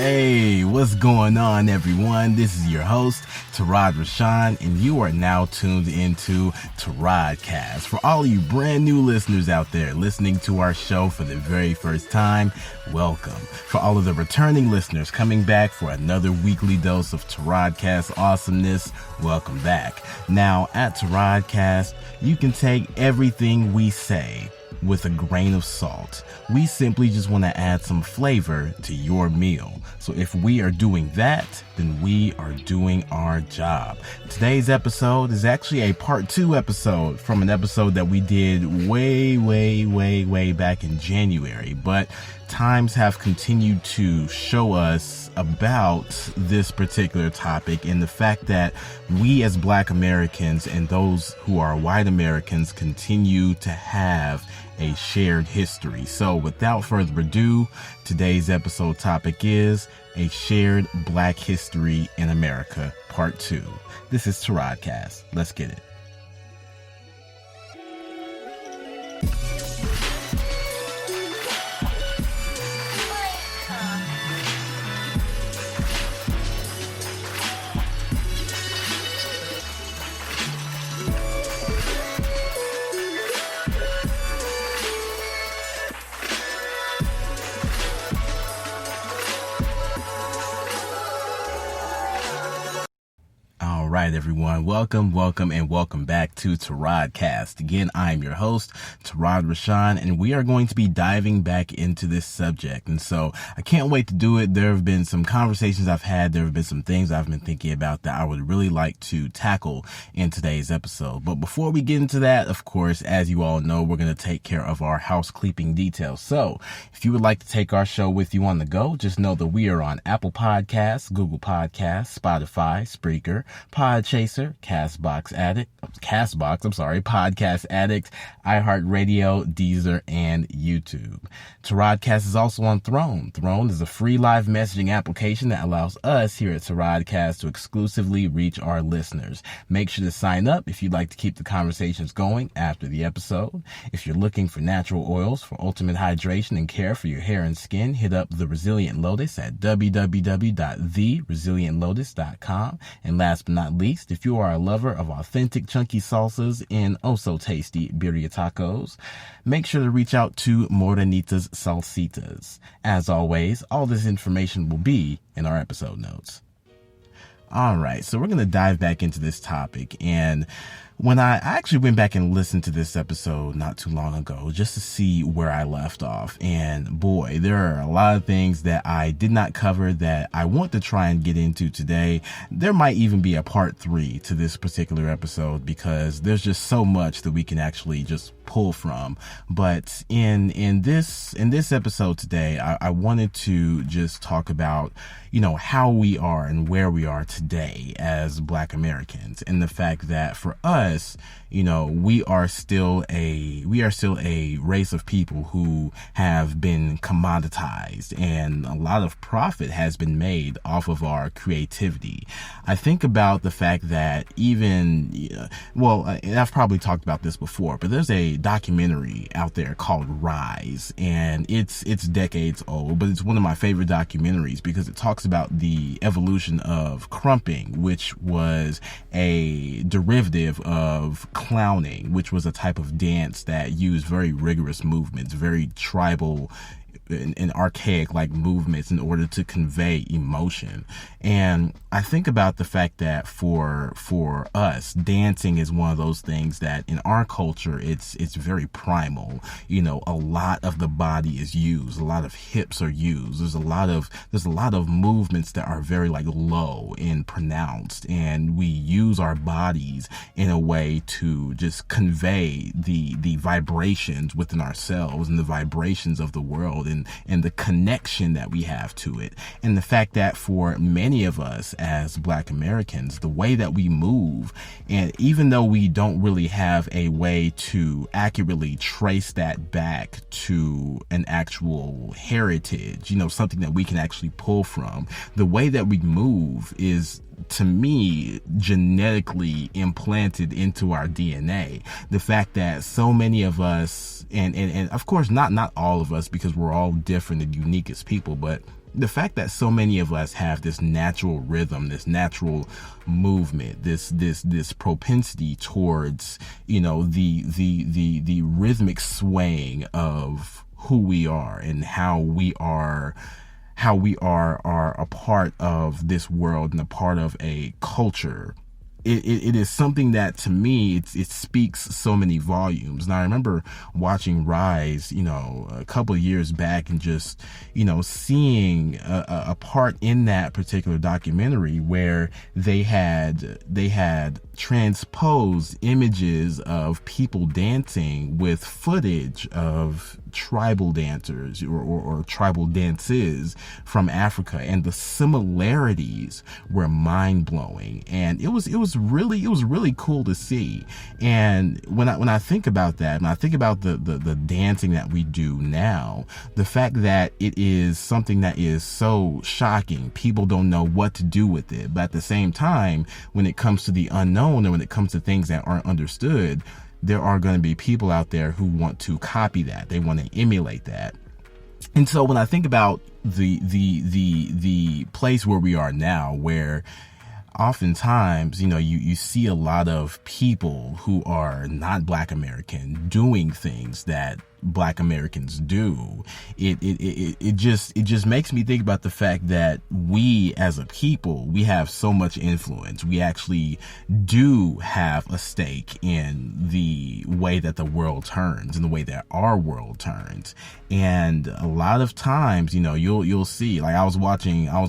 Hey, what's going on, everyone? This is your host, Tarod McKnight, and you are now tuned into Tarodcast. For all of you brand new listeners out there listening to our show for the very first time, welcome. For all of the returning listeners coming back for another weekly dose of Tarodcast awesomeness, welcome back. Now, at Tarodcast, you can take everything we say with a grain of salt. We simply just want to add some flavor to your meal. So if we are doing that, then we are doing our job. Today's episode is actually a part 2 episode from an episode that we did way back in January. But times have continued to show us about this particular topic and the fact that we as Black Americans and those who are white Americans continue to have a shared history. So without further ado, today's episode topic is a shared Black history in America, part 2. This is Tarodcast. Let's get it. All right, everyone. Welcome back to Tarodcast. Again, I am your host, Tarod McKnight, and we are going to be diving back into this subject. And so I can't wait to do it. There have been some conversations I've had. There have been some things I've been thinking about that I would really like to tackle in today's episode. But before we get into that, of course, as you all know, we're going to take care of our housekeeping details. So if you would like to take our show with you on the go, just know that we are on Apple Podcasts, Google Podcasts, Spotify, Spreaker, Podchaser, Podcast Addict, iHeartRadio, Deezer, and YouTube. Tarodcast is also on Throne. Throne is a free live messaging application that allows us here at Tarodcast to exclusively reach our listeners. Make sure to sign up if you'd like to keep the conversations going after the episode. If you're looking for natural oils for ultimate hydration and care for your hair and skin, hit up The Resilient Lotus at www.theresilientlotus.com. And last but not least, if you are a lover of authentic chunky salsas and oh-so-tasty birria tacos, make sure to reach out to Morenita's Salsitas. As always, all this information will be in our episode notes. All right, so we're going to dive back into this topic. And when I actually went back and listened to this episode not too long ago, just to see where I left off, and boy, there are a lot of things that I did not cover that I want to try and get into today. There might even be a part 3 to this particular episode because there's just so much that we can actually just pull from. But in this episode today, I wanted to just talk about, how we are and where we are today as Black Americans, and the fact that for us, we are still a race of people who have been commoditized, and a lot of profit has been made off of our creativity. I think about the fact that I've probably talked about this before, but there's a documentary out there called Rise, and it's decades old, but it's one of my favorite documentaries because it talks about the evolution of crumping, which was a derivative of clowning, which was a type of dance that used very rigorous movements, very tribal and archaic like movements in order to convey emotion. And I think about the fact that for us, dancing is one of those things that in our culture, it's very primal. A lot of the body is used, a lot of hips are used. There's a lot of movements that are very like low and pronounced, and we use our bodies in a way to just convey the vibrations within ourselves and the vibrations of the world and the connection that we have to it. And the fact that for many of us as Black Americans, the way that we move, and even though we don't really have a way to accurately trace that back to an actual heritage, something that we can actually pull from, the way that we move is, to me, genetically implanted into our DNA. The fact that so many of us, and of course not all of us, because we're all different and unique as people, but the fact that so many of us have this natural rhythm, this natural movement, this propensity towards, the rhythmic swaying of who we are and how we are a part of this world and a part of a culture. It is something that, to me, it speaks so many volumes. And I remember watching Rise, a couple of years back, and just, seeing a part in that particular documentary where they had transposed images of people dancing with footage of tribal dancers or tribal dances from Africa, and the similarities were mind-blowing, and it was really cool to see. And when I think about that, and I think about the dancing that we do now, the fact that it is something that is so shocking, people don't know what to do with it, but at the same time, when it comes to the unknown and when it comes to things that aren't understood, there are going to be people out there who want to copy that. They want to emulate that. And so when I think about the place where we are now, where oftentimes, you see a lot of people who are not Black American doing things that Black Americans do, it just makes me think about the fact that we as a people, we have so much influence. We actually do have a stake in the way that the world turns, in the way that our world turns. And a lot of times, you'll see, like I was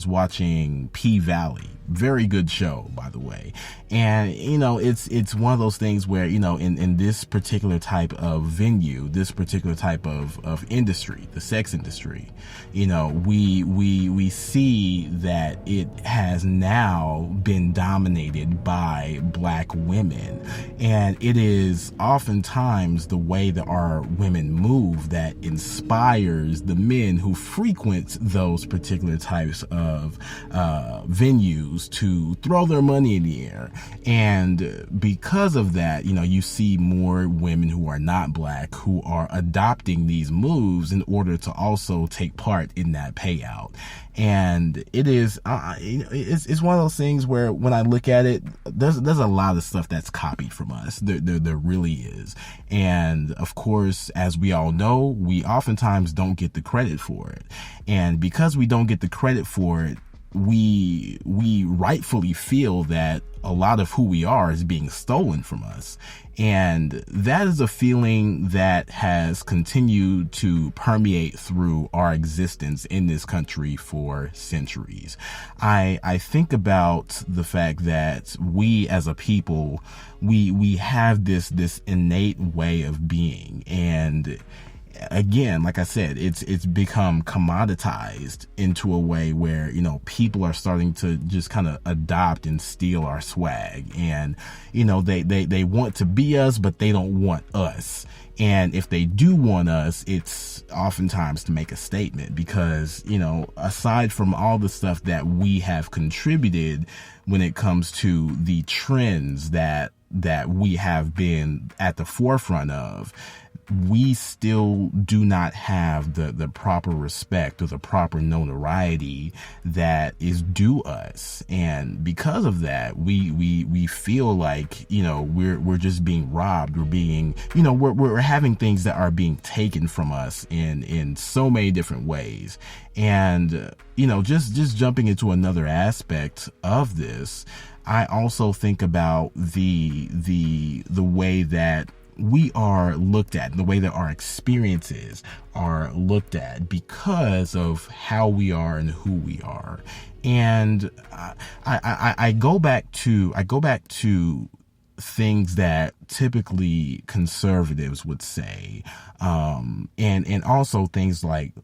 watching P-Valley, very good show, by the way. And, it's one of those things where, in this particular type of venue, this particular type of industry, the sex industry, we see that it has now been dominated by Black women. And it is oftentimes the way that our women move that inspires the men who frequent those particular types of venues to throw their money in the air. And because of that, you see more women who are not Black who are adopting these moves in order to also take part in that payout. And it is, it's one of those things where when I look at it, there's a lot of stuff that's copied from us. There really is. And of course, as we all know, we oftentimes don't get the credit for it. And because we don't get the credit for it, we rightfully feel that a lot of who we are is being stolen from us. And that is a feeling that has continued to permeate through our existence in this country for centuries. I think about the fact that we as a people, we have this innate way of being. And again, like I said, it's become commoditized into a way where, people are starting to just kind of adopt and steal our swag. And, they want to be us, but they don't want us. And if they do want us, it's oftentimes to make a statement because, aside from all the stuff that we have contributed when it comes to the trends that we have been at the forefront of, we still do not have the proper respect or the proper notoriety that is due us. And because of that, we feel like, we're just being robbed. We're being, we're having things that are being taken from us in so many different ways. And, just jumping into another aspect of this, I also think about the way that we are looked at, and the way that our experiences are looked at because of how we are and who we are. And I go back to things that typically conservatives would say, and also things like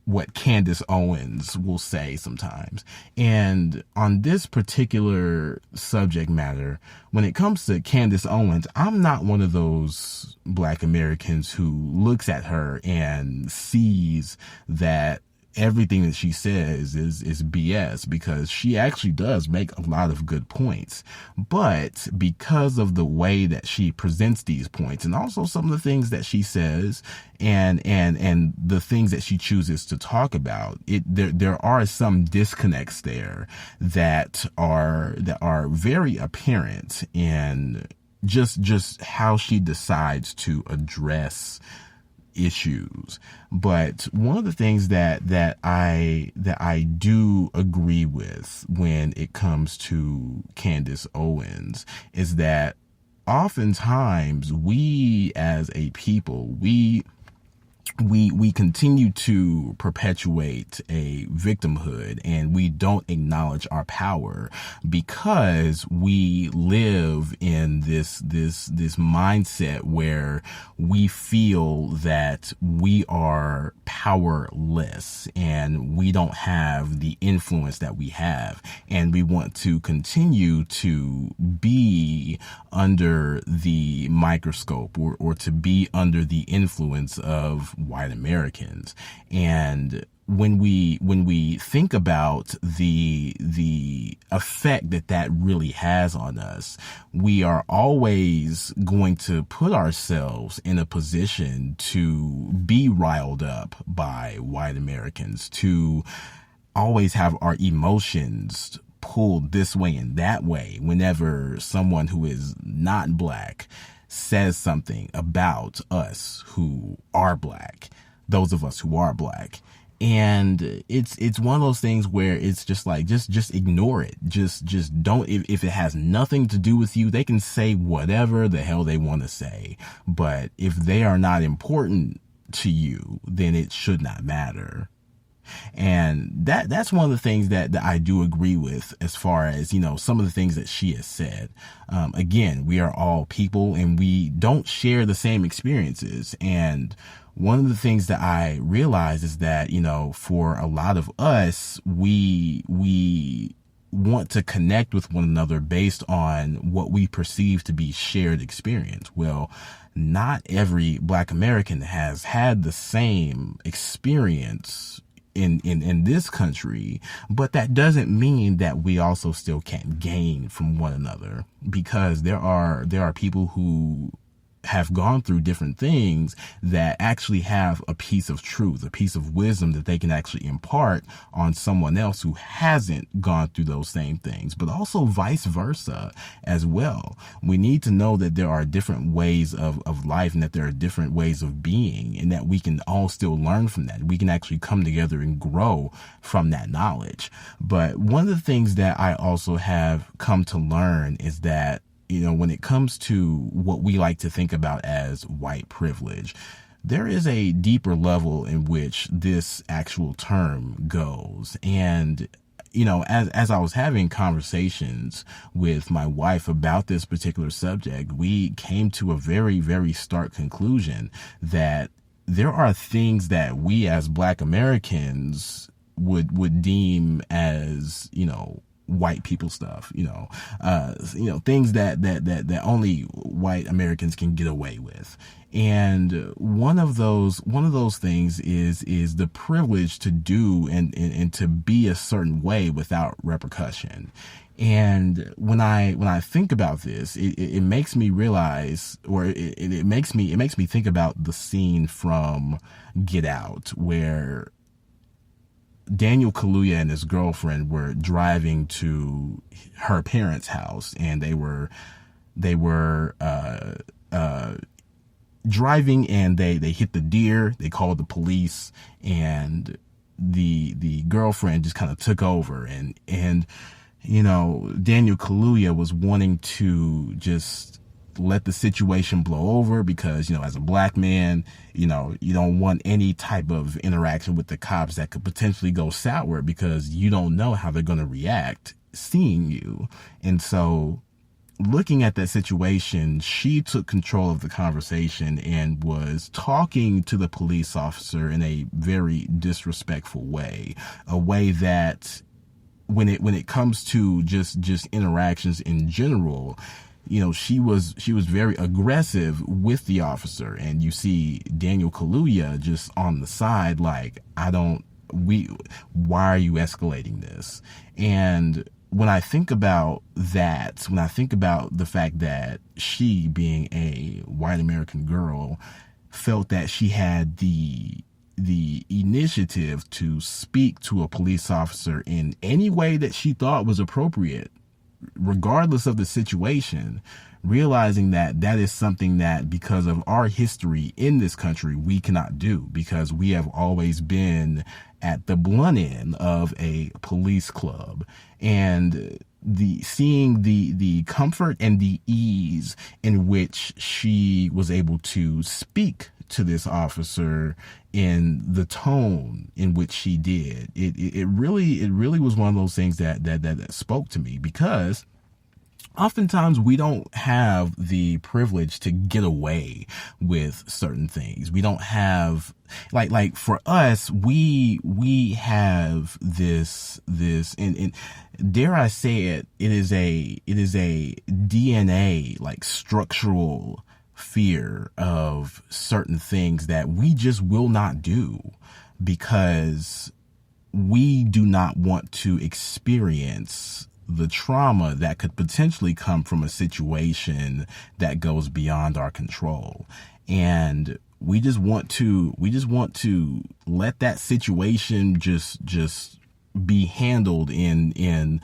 what Candace Owens will say sometimes. And on this particular subject matter, when it comes to Candace Owens, I'm not one of those Black Americans who looks at her and sees that everything that she says is BS, because she actually does make a lot of good points. But because of the way that she presents these points, and also some of the things that she says, and the things that she chooses to talk about, there are some disconnects there that are very apparent in just how she decides to address issues. But one of the things that I do agree with when it comes to Candace Owens is that oftentimes we as a people, we continue to perpetuate a victimhood, and we don't acknowledge our power because we live in this mindset where we feel that we are powerless and we don't have the influence that we have, and we want to continue to be under the microscope or to be under the influence of white Americans. And when we think about the effect that really has on us, we are always going to put ourselves in a position to be riled up by white Americans, to always have our emotions pulled this way and that way whenever someone who is not black says something about us who are black, those of us who are black. And it's one of those things where it's just like, just ignore it. Just don't, if it has nothing to do with you, they can say whatever the hell they want to say. But if they are not important to you, then it should not matter. And that's one of the things that I do agree with, as far as, some of the things that she has said. Again, we are all people and we don't share the same experiences. And one of the things that I realize is that, for a lot of us, we want to connect with one another based on what we perceive to be shared experience. Well, not every Black American has had the same experience in this country, but that doesn't mean that we also still can't gain from one another, because there are people who have gone through different things that actually have a piece of truth, a piece of wisdom that they can actually impart on someone else who hasn't gone through those same things, but also vice versa as well. We need to know that there are different ways of life, and that there are different ways of being, and that we can all still learn from that. We can actually come together and grow from that knowledge. But one of the things that I also have come to learn is that, when it comes to what we like to think about as white privilege, there is a deeper level in which this actual term goes. And, as I was having conversations with my wife about this particular subject, we came to a very, very stark conclusion that there are things that we as Black Americans would deem as, white people stuff, things that only white Americans can get away with. And one of those things is the privilege to do and to be a certain way without repercussion. And when I think about this, it makes me realize, or it makes me think about the scene from Get Out, where Daniel Kaluuya and his girlfriend were driving to her parents' house, and they were driving, and they hit the deer. They called the police, and the girlfriend just kind of took over, and Daniel Kaluuya was wanting to just let the situation blow over, because, as a Black man, you don't want any type of interaction with the cops that could potentially go sour, because you don't know how they're going to react seeing you. And so, looking at that situation, she took control of the conversation and was talking to the police officer in a very disrespectful way, a way that when it comes to just interactions in general, she was very aggressive with the officer. And you see Daniel Kaluuya just on the side, like, why are you escalating this? And when I think about that, when I think about the fact that she, being a white American girl, felt that she had the initiative to speak to a police officer in any way that she thought was appropriate, regardless of the situation, realizing that that is something that, because of our history in this country, we cannot do, because we have always been at the blunt end of a police club. And seeing the comfort and the ease in which she was able to speak to this officer in the tone in which she did, it really was one of those things that spoke to me, because oftentimes we don't have the privilege to get away with certain things. We don't have, like for us, we have this, and dare I say it, it is a DNA, like structural fear of certain things that we just will not do, because we do not want to experience the trauma that could potentially come from a situation that goes beyond our control. And we just want to let that situation just be handled in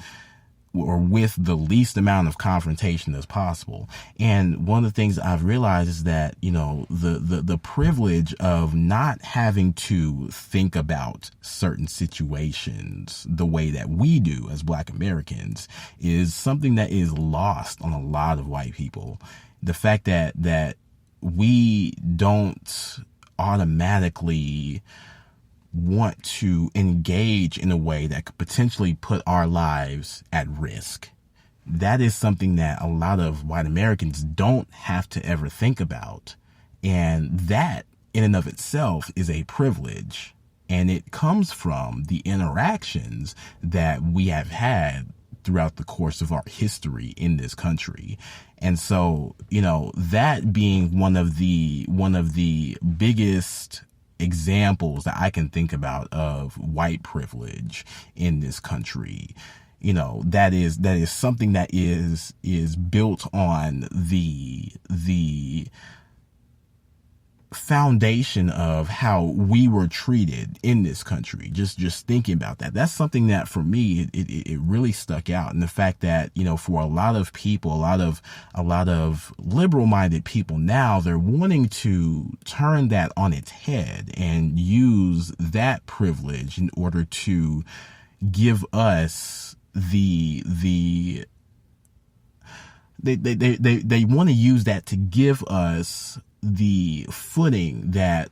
or with the least amount of confrontation as possible. And one of the things I've realized is that, the privilege of not having to think about certain situations the way that we do as Black Americans is something that is lost on a lot of white people. The fact that we don't automatically want to engage in a way that could potentially put our lives at risk. That is something that a lot of white Americans don't have to ever think about. And that in and of itself is a privilege. And it comes from the interactions that we have had throughout the course of our history in this country. And so, that being one of the biggest examples that I can think about of white privilege in this country, that is something that is built on the foundation of how we were treated in this country. Just thinking about that, that's something that for me, it really stuck out. And the fact that, for a lot of people, a lot of liberal minded people now, they're wanting to turn that on its head and use that privilege in order to give us they want to use that to give us the footing that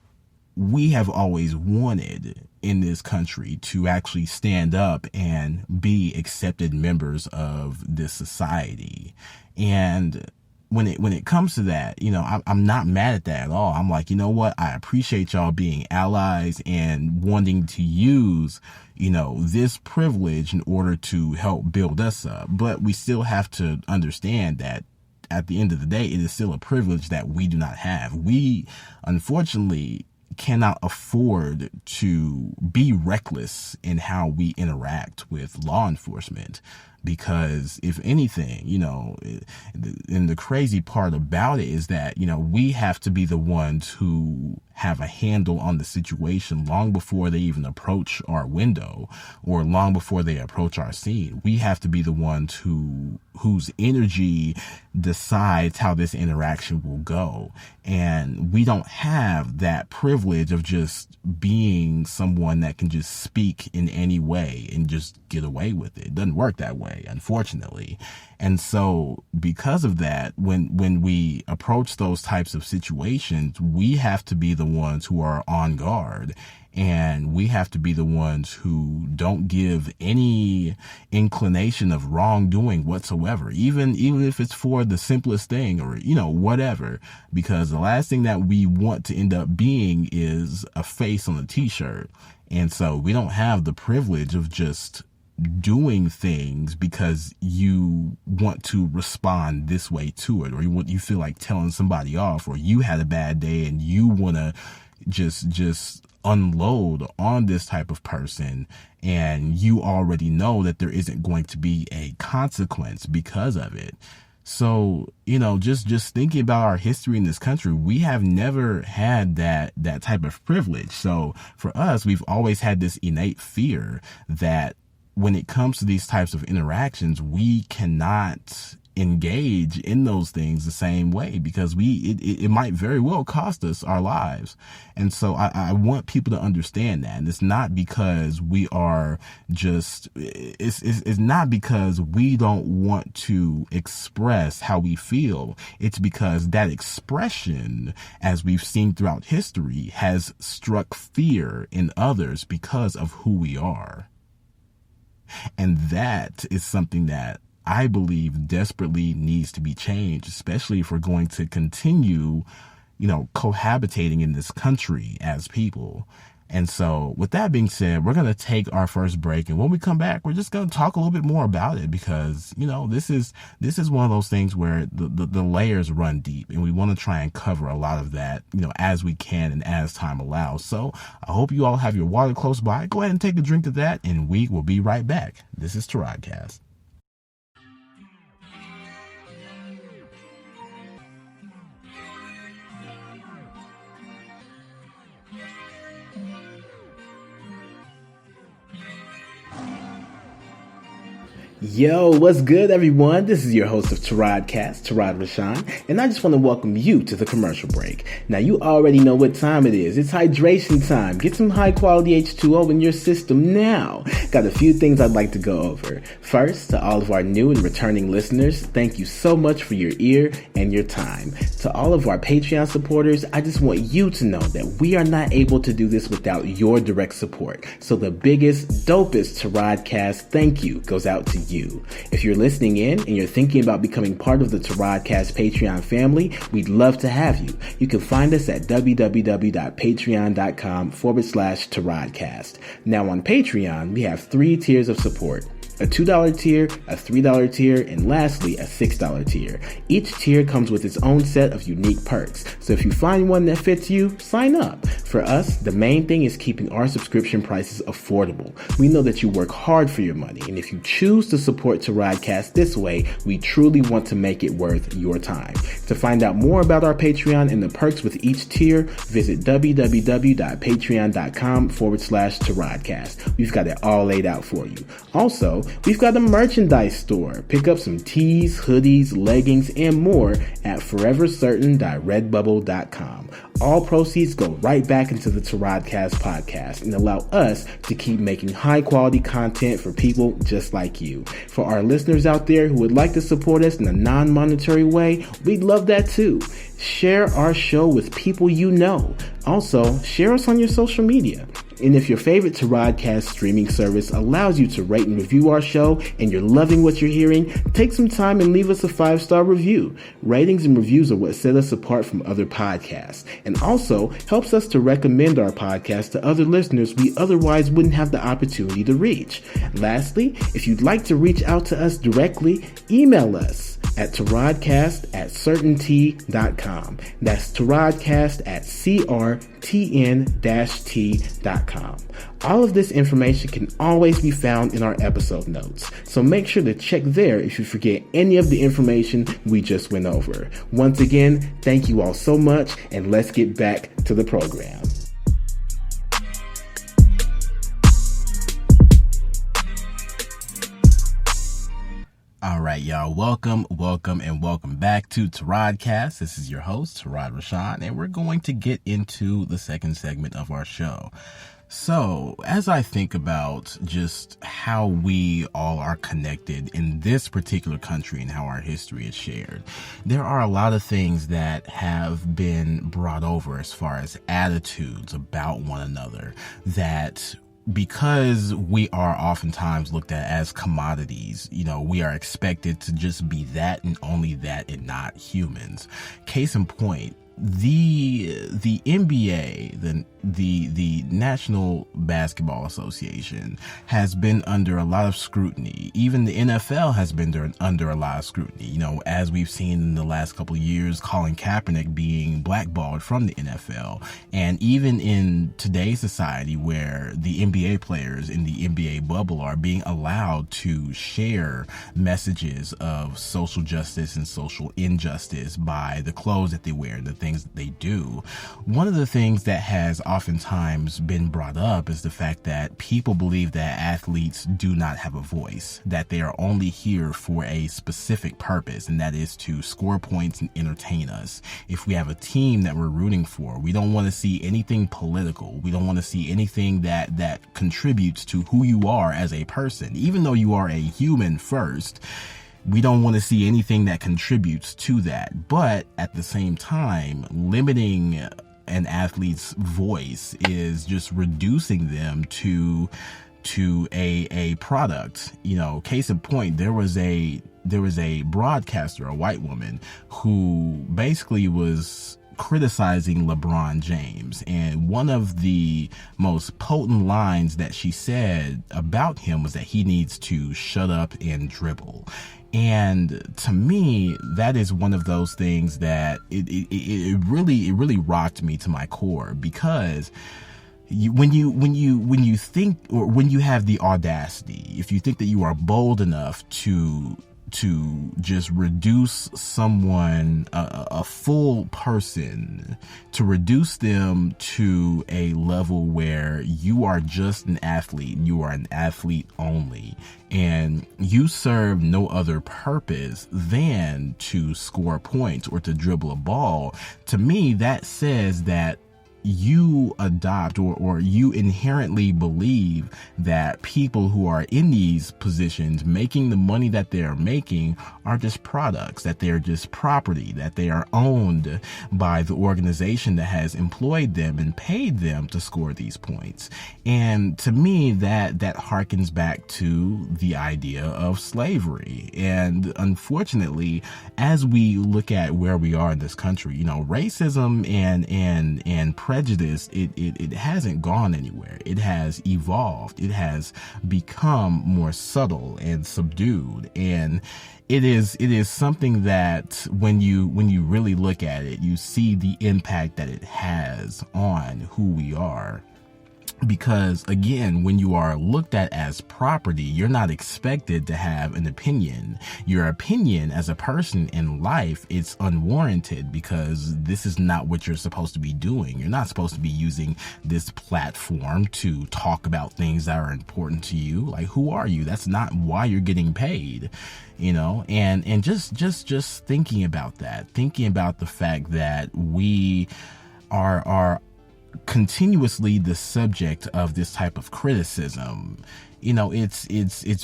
we have always wanted in this country, to actually stand up and be accepted members of this society. And when it comes to that, I'm not mad at that at all. I'm like, what? I appreciate y'all being allies and wanting to use, this privilege in order to help build us up. But we still have to understand that at the end of the day, it is still a privilege that we do not have. We, unfortunately, cannot afford to be reckless in how we interact with law enforcement, because if anything, and the crazy part about it is that, we have to be the ones who have a handle on the situation long before they even approach our window or long before they approach our scene. We have to be the ones whose energy decides how this interaction will go. And we don't have that privilege of just being someone that can just speak in any way and just get away with it. It doesn't work that way, unfortunately. And so because of that, when we approach those types of situations, we have to be the ones who are on guard, and we have to be the ones who don't give any inclination of wrongdoing whatsoever, even if it's for the simplest thing or, whatever, because the last thing that we want to end up being is a face on a t-shirt. And so we don't have the privilege of just doing things because you want to respond this way to it, or you feel like telling somebody off, or you had a bad day and you want to just unload on this type of person, and you already know that there isn't going to be a consequence because of it. So, just thinking about our history in this country, we have never had that type of privilege. So for us, we've always had this innate fear that when it comes to these types of interactions, we cannot engage in those things the same way, because it might very well cost us our lives. And so I want people to understand that. And it's not because we are just, it's not because we don't want to express how we feel. It's because that expression, as we've seen throughout history, has struck fear in others because of who we are. And that is something that I believe desperately needs to be changed, especially if we're going to continue, cohabitating in this country as people. And so with that being said, we're going to take our first break. And when we come back, we're just going to talk a little bit more about it, because, this is one of those things where the layers run deep, and we want to try and cover a lot of that, as we can and as time allows. So I hope you all have your water close by. Go ahead and take a drink of that, and we will be right back. This is Tarodcast. Yo, what's good, everyone? This is your host of Tarodcast, Tarod Rashawn, and I just want to welcome you to the commercial break. Now, you already know what time it is. It's hydration time. Get some high-quality H2O in your system now. Got a few things I'd like to go over. First, to all of our new and returning listeners, thank you so much for your ear and your time. To all of our Patreon supporters, I just want you to know that we are not able to do this without your direct support. So the biggest, dopest Tarodcast thank you goes out to you. If you're listening in and you're thinking about becoming part of the Tarodcast Patreon family, we'd love to have you. You can find us at www.patreon.com/Tarodcast. Now on Patreon, we have 3 tiers of support: a $2 tier, a $3 tier, and lastly, a $6 tier. Each tier comes with its own set of unique perks. So if you find one that fits you, sign up. For us, the main thing is keeping our subscription prices affordable. We know that you work hard for your money, and if you choose to support Tarodcast this way, we truly want to make it worth your time. To find out more about our Patreon and the perks with each tier, visit www.patreon.com/Tarodcast. We've got it all laid out for you. Also, we've got a merchandise store. Pick up some tees, hoodies, leggings, and more at forevercertain.redbubble.com. All proceeds go right back into the Tarodcast podcast and allow us to keep making high quality content for people just like you. For our listeners out there who would like to support us in a non-monetary way, we'd love that too. Share our show with people you know. Also, share us on your social media. And if your favorite Tarodcast streaming service allows you to rate and review our show and you're loving what you're hearing, take some time and leave us a 5-star review. Ratings and reviews are what set us apart from other podcasts, and also helps us to recommend our podcast to other listeners we otherwise wouldn't have the opportunity to reach. Lastly, if you'd like to reach out to us directly, email us at tarodcast@CRTN-T.com. That's tarodcast@CRTN-T.com. All of this information can always be found in our episode notes, so make sure to check there if you forget any of the information we just went over. Once again, thank you all so much, and let's get back to the program. All right, y'all. Welcome back to Tarodcast. This is your host, Tarod Rashawn, and we're going to get into the second segment of our show. So, as I think about just how we all are connected in this particular country and how our history is shared, there are a lot of things that have been brought over as far as attitudes about one another that, because we are oftentimes looked at as commodities, we are expected to just be that and only that and not humans. Case in point, the NBA, the the National Basketball Association has been under a lot of scrutiny. Even the NFL has been under a lot of scrutiny. You know, as we've seen in the last couple of years, Colin Kaepernick being blackballed from the NFL. And even in today's society where the NBA players in the NBA bubble are being allowed to share messages of social justice and social injustice by the clothes that they wear and the things that they do. One of the things that has oftentimes been brought up is the fact that people believe that athletes do not have a voice, that they are only here for a specific purpose, and that is to score points and entertain us. If we have a team that we're rooting for, we don't want to see anything political. We don't want to see anything that contributes to who you are as a person. Even though you are a human first, we don't want to see anything that contributes to that. But at the same time, limiting an athlete's voice is just reducing them to a product. You know, case in point, there was a broadcaster, a white woman, who basically was criticizing LeBron James, and one of the most potent lines that she said about him was that he needs to shut up and dribble. And to me, that is one of those things that it really rocked me to my core, because when you think, or when you have the audacity, if you think that you are bold enough to just reduce someone, a full person, to reduce them to a level where you are just an athlete, you are an athlete only, and you serve no other purpose than to score points or to dribble a ball, to me, that says that you adopt or you inherently believe that people who are in these positions making the money that they're making are just products, that they're just property, that they are owned by the organization that has employed them and paid them to score these points. And to me, that harkens back to the idea of slavery. And unfortunately, as we look at where we are in this country, you know, racism and prejudice, it hasn't gone anywhere. It has evolved. It has become more subtle and subdued. And it is something that when you really look at it, you see the impact that it has on who we are. Because again, when you are looked at as property, you're not expected to have an opinion. Your opinion as a person in life, it's unwarranted, because this is not what you're supposed to be doing. You're not supposed to be using this platform to talk about things that are important to you. Like, who are you? That's not why you're getting paid, you know? And just thinking about that, thinking about the fact that we are continuously the subject of this type of criticism, you know, it's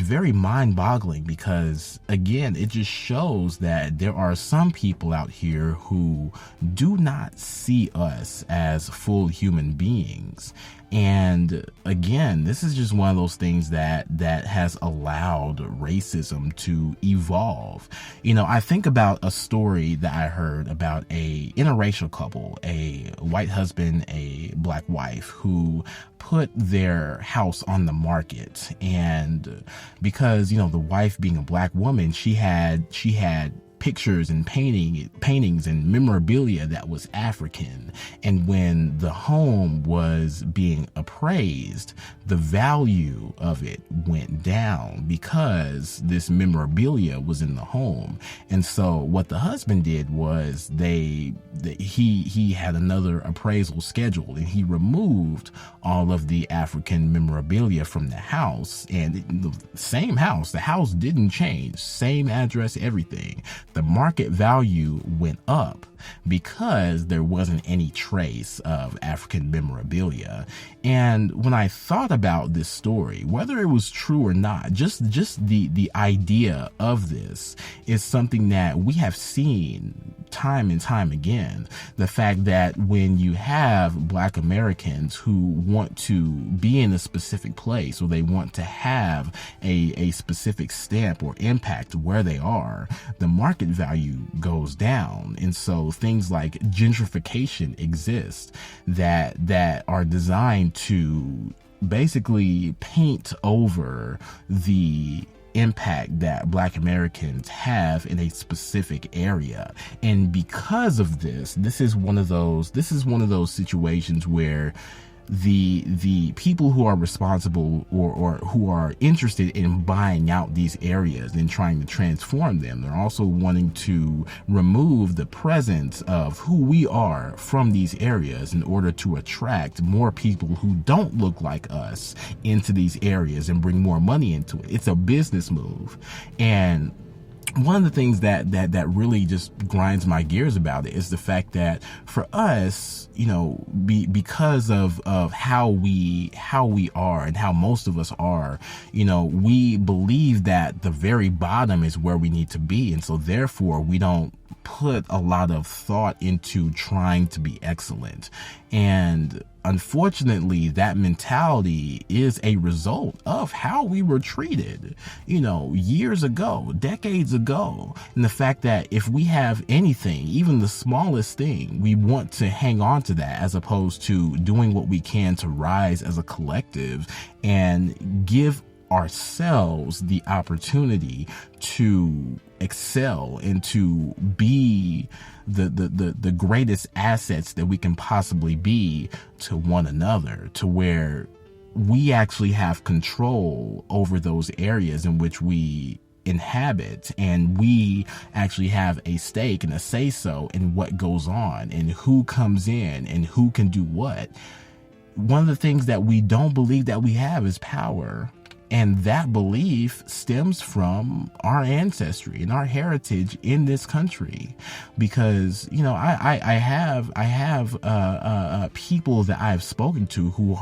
very mind-boggling, because again, it just shows that there are some people out here who do not see us as full human beings. And again, this is just one of those things that has allowed racism to evolve. You know, I think about a story that I heard about a interracial couple, a white husband, a black wife, who put their house on the market. And because, you know, the wife being a black woman, she had pictures and paintings and memorabilia that was African. And when the home was being appraised, the value of it went down because this memorabilia was in the home. And so what the husband did was he had another appraisal scheduled, and he removed all of the African memorabilia from the house. And the same house, the house didn't change, same address, everything. The market value went up because there wasn't any trace of African memorabilia. And when I thought about this story, whether it was true or not, just the idea of this is something that we have seen time and time again. The fact that when you have Black Americans who want to be in a specific place, or they want to have a specific stamp or impact where they are, the market value goes down. And so things like gentrification exist that are designed to basically paint over the impact that Black Americans have in a specific area. And because of this is one of those situations where the people who are responsible or who are interested in buying out these areas and trying to transform them, they're also wanting to remove the presence of who we are from these areas in order to attract more people who don't look like us into these areas and bring more money into it. It's a business move. And one of the things that really just grinds my gears about it is the fact that for us, because of how we are and how most of us are, we believe that the very bottom is where we need to be. And so therefore we don't put a lot of thought into trying to be excellent. And unfortunately, that mentality is a result of how we were treated, years ago, decades ago. And the fact that if we have anything, even the smallest thing, we want to hang on to that as opposed to doing what we can to rise as a collective and give ourselves the opportunity to excel and to be the greatest assets that we can possibly be to one another, to where we actually have control over those areas in which we inhabit, and we actually have a stake and a say-so in what goes on and who comes in and who can do what. One of the things that we don't believe that we have is power. And that belief stems from our ancestry and our heritage in this country, because I have people that I've spoken to who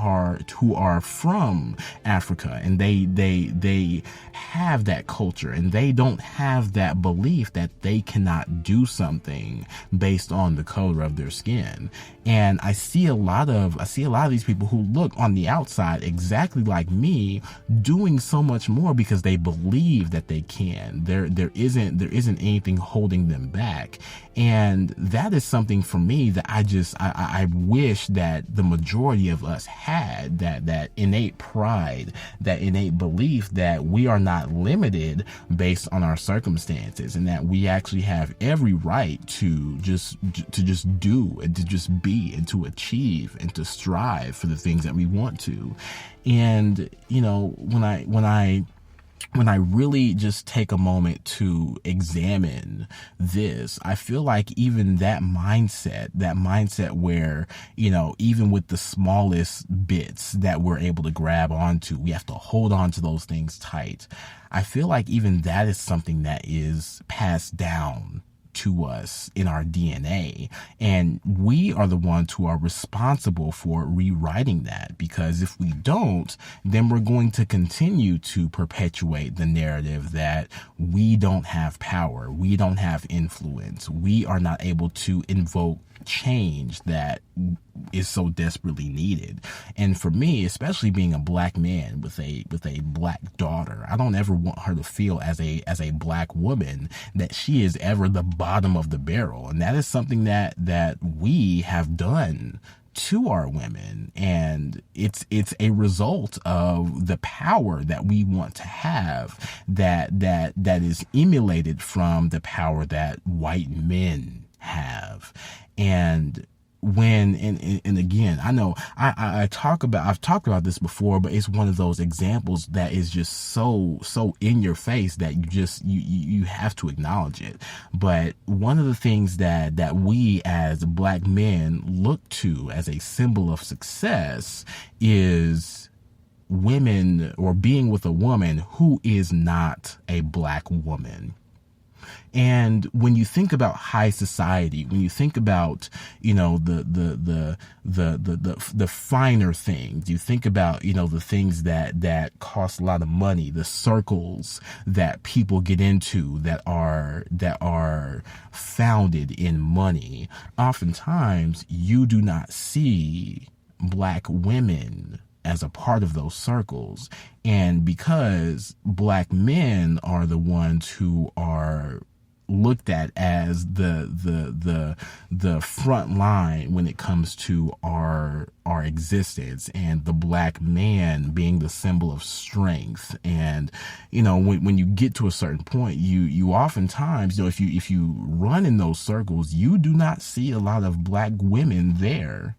are from Africa, and they have that culture, and they don't have that belief that they cannot do something based on the color of their skin. And I see a lot of these people who look on the outside exactly like me doing so much more because they believe that they can. There isn't anything holding them back. And that is something for me that I wish that the majority of us had, that innate pride, that innate belief that we are not limited based on our circumstances, and that we actually have every right to just do and to just be and to achieve and to strive for the things that we want to. And when I really just take a moment to examine this, I feel like even that mindset where, even with the smallest bits that we're able to grab onto, we have to hold on to those things tight. I feel like even that is something that is passed down to us in our DNA, and we are the ones who are responsible for rewriting that, because if we don't, then we're going to continue to perpetuate the narrative that we don't have power, we don't have influence, we are not able to invoke change that is so desperately needed. And for me, especially being a Black man with a Black daughter, I don't ever want her to feel as a Black woman that she is ever the bottom of the barrel. And that is something that we have done to our women, and it's a result of the power that we want to have that is emulated from the power that white men have. And and again, I know I've talked about this before, but it's one of those examples that is just so in your face that you have to acknowledge it. But one of the things that we as Black men look to as a symbol of success is women, or being with a woman who is not a Black woman. And when you think about high society, when you think about, the finer things, you think about, the things that cost a lot of money, the circles that people get into that are founded in money. Oftentimes you do not see Black women as a part of those circles. And because Black men are the ones who are looked at as the front line when it comes to our existence, and the black man being the symbol of strength. And when you get to a certain point, you oftentimes, if you run in those circles, you do not see a lot of black women there.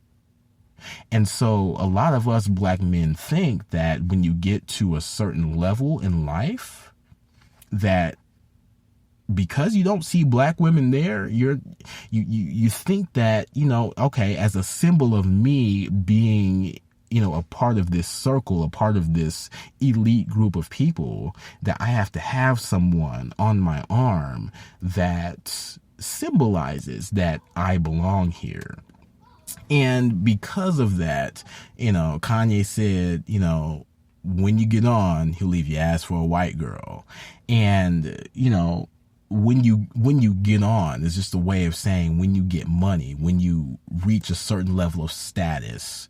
And so a lot of us black men think that when you get to a certain level in life, that because you don't see black women there, you think that, okay, as a symbol of me being, a part of this circle, a part of this elite group of people, that I have to have someone on my arm that symbolizes that I belong here. And because of that, Kanye said, when you get on, he'll leave your ass for a white girl. And, when you get on, it's just a way of saying when you get money, when you reach a certain level of status,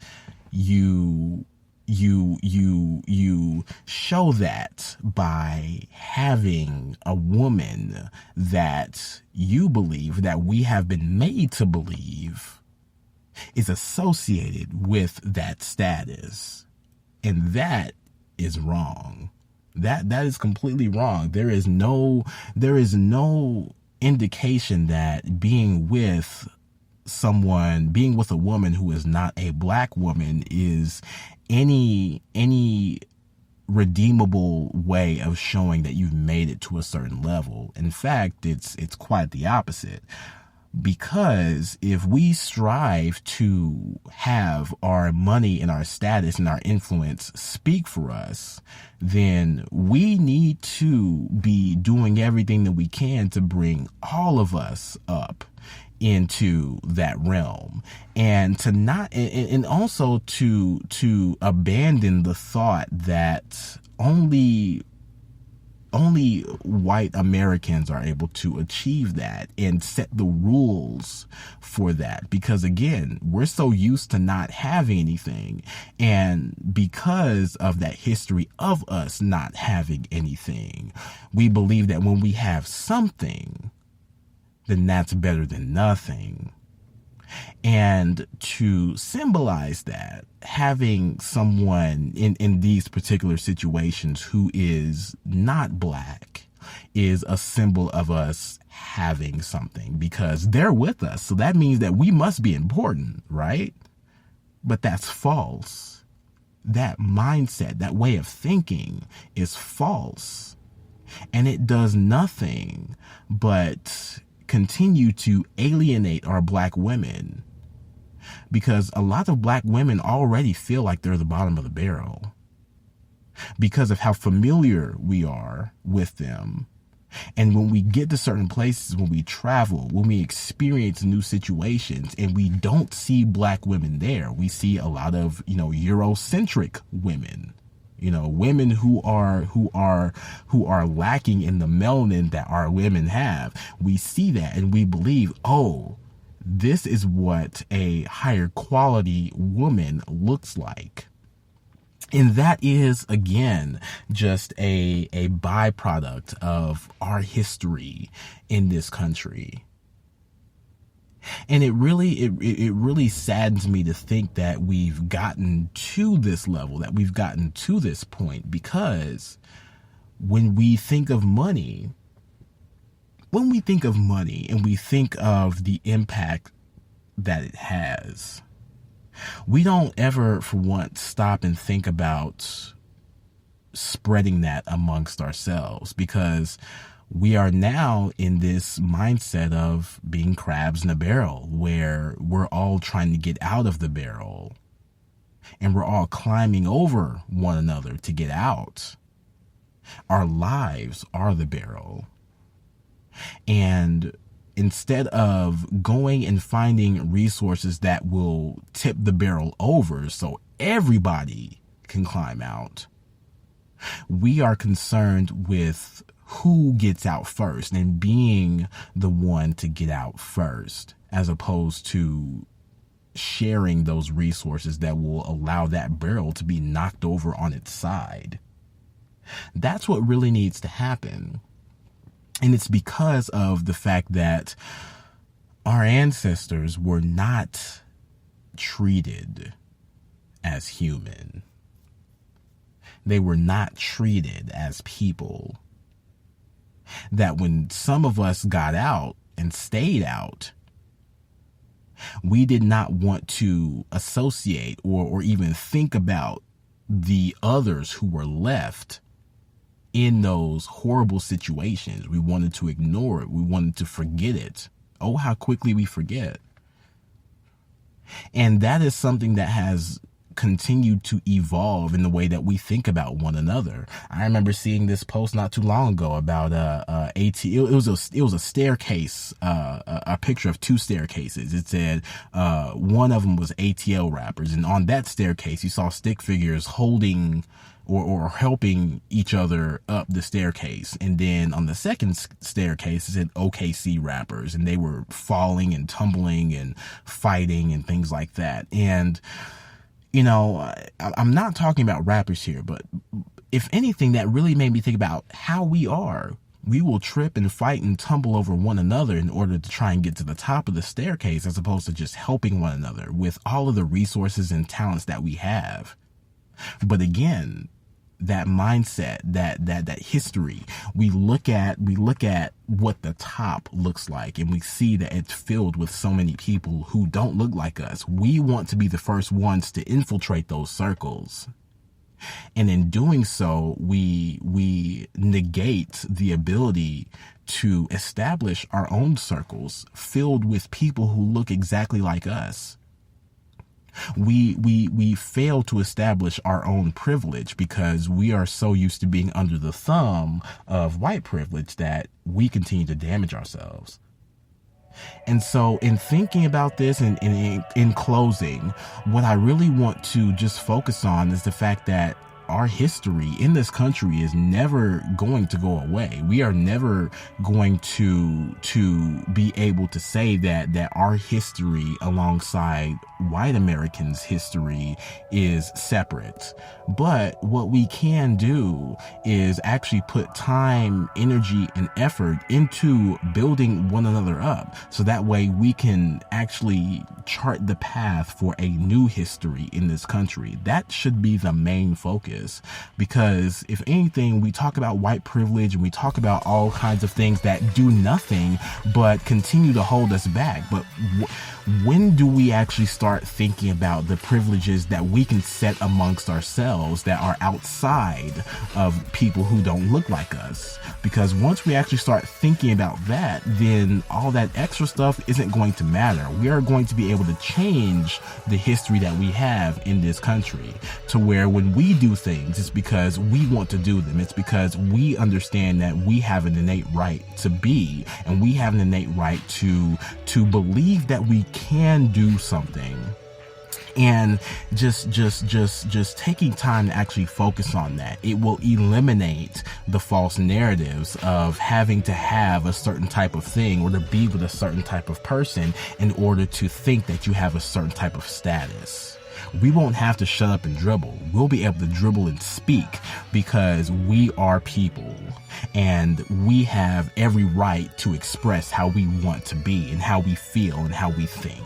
you show that by having a woman that you believe, that we have been made to believe, is associated with that status. And that is wrong. That is completely wrong. There is no indication that being with a woman who is not a black woman is any redeemable way of showing that you've made it to a certain level. In fact, it's quite the opposite. Because if we strive to have our money and our status and our influence speak for us, then we need to be doing everything that we can to bring all of us up into that realm, and to not, and also to abandon the thought that only white Americans are able to achieve that and set the rules for that. Because again, we're so used to not having anything. And because of that history of us not having anything, we believe that when we have something, then that's better than nothing. And to symbolize that, having someone in these particular situations who is not black is a symbol of us having something, because they're with us. So that means that we must be important, right? But that's false. That mindset, that way of thinking is false. And it does nothing but continue to alienate our black women, because a lot of black women already feel like they're the bottom of the barrel because of how familiar we are with them. And when we get to certain places, when we travel, when we experience new situations and we don't see black women there, we see a lot of, Eurocentric women. Women who are lacking in the melanin that our women have. We see that and we believe, oh, this is what a higher quality woman looks like. And that is, again, just a byproduct of our history in this country. And it really saddens me to think that we've gotten to this level, that we've gotten to this point, because when we think of money and we think of the impact that it has, we don't ever, for once, stop and think about spreading that amongst ourselves, because we are now in this mindset of being crabs in a barrel, where we're all trying to get out of the barrel and we're all climbing over one another to get out. Our lives are the barrel. And instead of going and finding resources that will tip the barrel over so everybody can climb out, we are concerned with who gets out first and being the one to get out first, as opposed to sharing those resources that will allow that barrel to be knocked over on its side. That's what really needs to happen. And it's because of the fact that our ancestors were not treated as human. They were not treated as people. That when some of us got out and stayed out, we did not want to associate or even think about the others who were left in those horrible situations. We wanted to ignore it. We wanted to forget it. Oh, how quickly we forget. And that is something that has continued to evolve in the way that we think about one another. I remember seeing this post not too long ago about it was a staircase, a picture of two staircases. It said one of them was ATL rappers, and on that staircase you saw stick figures holding or helping each other up the staircase. And then on the second staircase, it said OKC rappers, and they were falling and tumbling and fighting and things like that. And you know, I'm not talking about rappers here, but if anything, that really made me think about how we are. We will trip and fight and tumble over one another in order to try and get to the top of the staircase, as opposed to just helping one another with all of the resources and talents that we have. But again, that mindset, that history, we look at what the top looks like, and we see that it's filled with so many people who don't look like us. We want to be the first ones to infiltrate those circles. And in doing so, we negate the ability to establish our own circles filled with people who look exactly like us. We fail to establish our own privilege because we are so used to being under the thumb of white privilege that we continue to damage ourselves. And so in thinking about this and in closing, what I really want to just focus on is the fact that our history in this country is never going to go away. We are never going to be able to say that our history alongside white Americans' history is separate. But what we can do is actually put time, energy, and effort into building one another up, so that way we can actually chart the path for a new history in this country. That should be the main focus, because if anything, we talk about white privilege and we talk about all kinds of things that do nothing but continue to hold us back. But when do we actually start thinking about the privileges that we can set amongst ourselves that are outside of people who don't look like us? Because once we actually start thinking about that, then all that extra stuff isn't going to matter. We are going to be able to change the history that we have in this country to where when we do things, it's because we want to do them. It's because we understand that we have an innate right to be, and we have an innate right to believe that we can do something. And just taking time to actually focus on that, it will eliminate the false narratives of having to have a certain type of thing or to be with a certain type of person in order to think that you have a certain type of status. We won't have to shut up and dribble. We'll be able to dribble and speak because we are people, and we have every right to express how we want to be and how we feel and how we think.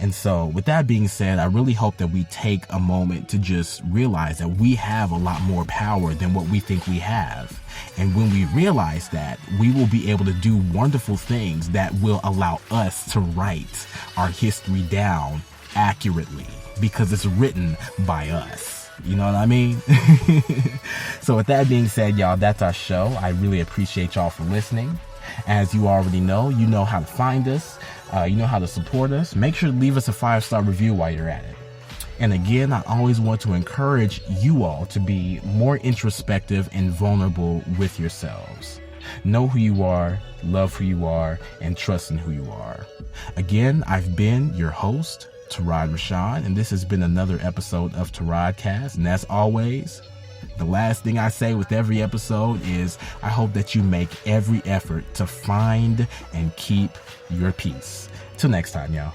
And so with that being said, I really hope that we take a moment to just realize that we have a lot more power than what we think we have. And when we realize that, we will be able to do wonderful things that will allow us to write our history down accurately because it's written by us. You know what I mean? So with that being said, y'all, that's our show. I really appreciate y'all for listening. As you already know, you know how to find us. You know how to support us. Make sure to leave us a 5-star review while you're at it. And again, I always want to encourage you all to be more introspective and vulnerable with yourselves. Know who you are, love who you are, and trust in who you are. Again, I've been your host, Tarod Rashawn, and this has been another episode of Tarodcast. And as always, the last thing I say with every episode is I hope that you make every effort to find and keep your peace. Till next time, y'all.